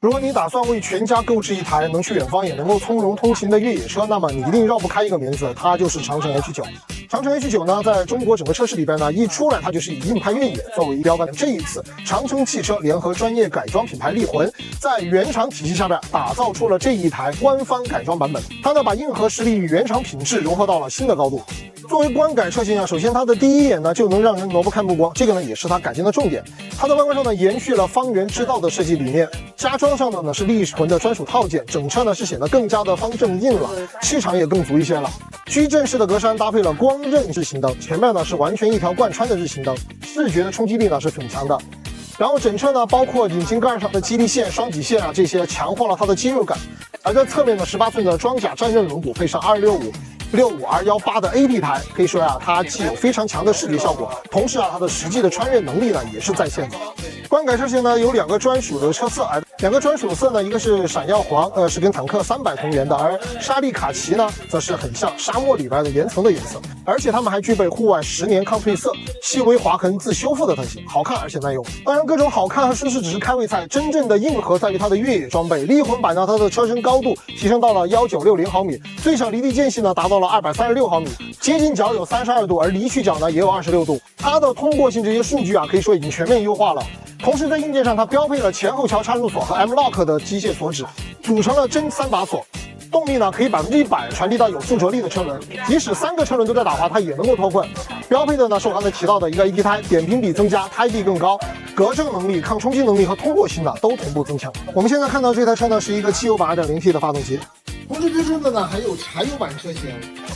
如果你打算為全家購置一台能去遠方也能夠從容通勤的越野車，那麼你一定繞不開一個名字，它就是長城 H9。長城 H9 呢，在中國整個車市裡邊呢，一出來它就是以硬派越野作為標杆。這一次，長城汽車聯合專業改裝品牌力魂，在原廠體系下邊打造出了這一台官方改裝版本。它呢，把硬核實力與原廠品質融合到了新的高度。作為官改車型啊，首先它的第一眼呢就能讓人挪不開目光，這個呢也是它改进的重點。它的外觀上呢延續了方圓之道的設計理念，加裝上的呢是力魂的專屬套件，整車呢是顯得更加的方正硬朗，氣场也更足一些了。矩陣式的格栅搭配了光刃日行燈，前面呢是完全一條貫穿的日行燈，視覺的衝擊力呢是很強的。然後整車呢包括引擎蓋上的激勵線、雙底線啊這些，强化了它的肌肉感。而在側面呢18寸的装甲战刃轮毂配上265 65R18的 AT 台，可以说呀，它既有非常強的視覺效果，同時啊，它的實際的穿越能力呢也是在線的。官改車型呢有2個專屬的車色，2個專屬色呢，一個是閃耀黃，是跟坦克300同源的，而沙利卡其呢，則是很像沙漠裡邊的岩層的顏色，而且它們還具備戶外10年抗褪色、細微劃痕自修復的特性，好看而且耐用。當然，各種好看和舒適只是開胃菜，真正的硬核在於它的越野裝備。力魂版呢，它的車身高度提升到了1960毫米，最小離地間隙呢達到了236毫米，接近角有32度，而離去角呢也有26度。它的通过性這些數據啊，可以說已經全面優化了。同時在硬件上，它標配了前後橋插入鎖和 M-LOCK 的機械鎖止，組成了真3把鎖。動力呢可以100%傳遞到有附着力的車輪，即使3個車輪都在打滑，它也能夠脫困。標配的呢是我剛才提到的一個 AT 胎，扁平比增加，胎壁更高，隔震能力、抗衝擊能力和通過性呢都同步增強。我們現在看到這台車呢是一個汽油版 2.0T 的發動機。同時推出的呢還有柴油版車型，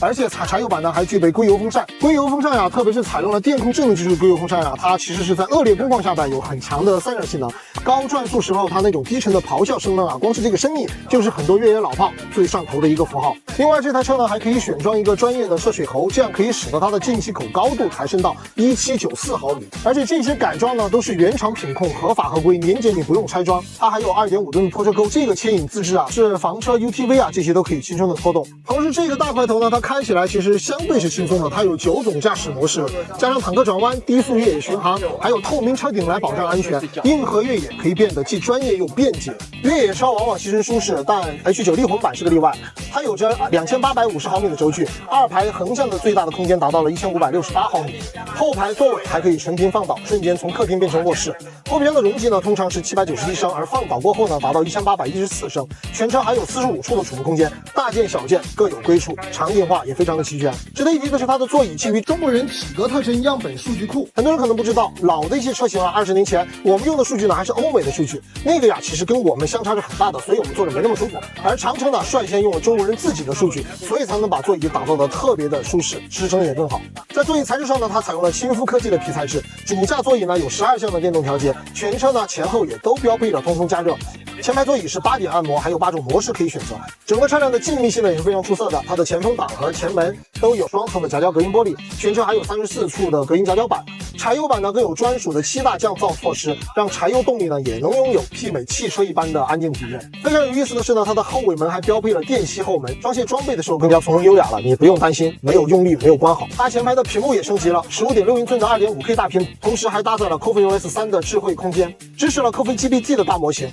而且柴油版呢還具備硅油風扇。硅油風扇呀，特別是採用了電控智能技術的硅油風扇呀，它其實是在惡劣工況下邊有很強的散熱性能。高轉速時候它那種低沉的咆哮聲呢啊，光是這個聲音就是很多越野老炮最上頭的一個符號。另外這台車呢還可以選裝一個專業的涉水喉，這樣可以使得它的进氣口高度抬升到1794毫米。而且這些改裝呢都是原廠品控，合法合規，年检你不用拆装。它還有2.5噸的拖車鈎，這個牽引自制啊是房車 UTV 啊，這些都可以輕鬆的拖动。同時這個大塊頭呢，它開起來其實相對是輕鬆的，它有9種駕駛模式，加上坦克轉彎、低速越野巡航，還有透明車頂來保障安全。硬核越野可以變得既專業又便捷。越野車往往犧牲舒適，但 H9 力魂版是個例外。它有着2850毫米的軸距，2排橫向的最大的空間達到了1568毫米，後排座位還可以成屏放倒，瞬間從客廳變成臥室。後備箱的容積呢通常是791升，而放倒過後呢達到1814升。全車還有45處的儲物空間，大件小件各有歸處，常定化也非常的齊全。值得一提的是，它的座椅基於中國人體格特徵樣本數據庫。很多人可能不知道，老的一些車型啊，20年前我们用的數據呢還是歐美的數據，那個呀其實跟我們相差是很大的，所以我們坐着沒那麼舒服。而長城呢率先用了中國人自己的數據，所以才能把座椅打造的特別的舒適，支撐也更好。在座椅材質上呢，它採用了親膚科技的皮材質，主駕座椅呢有12項的電動調節，全車呢前後也都標配了通風加熱。前排座椅是8點按摩，還有8種模式可以選擇。整個車輛的靜謐性呢也是非常出色的，它的前風擋和前門都有雙层的夾膠隔音玻璃，全車還有34處的隔音夾膠板。柴油版呢更有專屬的7大降噪措施，讓柴油動力呢也能擁有媲美汽車一般的安靜體驗。非常有意思的是呢，它的後尾門還標配了電吸後門，裝卸裝備的時候更加從容優雅了，你不用擔心沒有用力沒有關好。它前排的屏幕也升級了，15.6英寸的2.5K 大屏，同時還搭載了 CoFi OS 3的智慧空間，支持了 Coffee GPT 的大模型。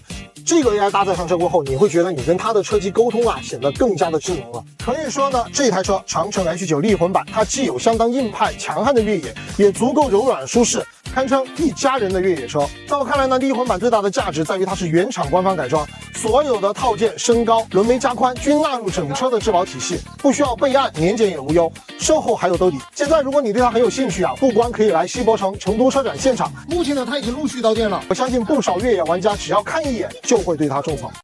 這個 AI 搭載上車過後，你會覺得你跟它的車機溝通啊，顯得更加的智能了。可以說呢，這台車長城 H9 力魂版，它既有相當硬派強悍的越野，也足夠柔軟舒適，堪稱一家人的越野車。在我看來呢，力魂版最大的價值在於它是原廠官方改裝，所有的套件、升高、輪眉加寬均納入整車的質保體系，不需要備案，年檢也無憂，售後還有兜底。現在如果你對它很有興趣啊，不光可以來西博城成都車展現場，目前呢它已經陸續到店了，我相信不少越野玩家只要看一眼就會對它種草。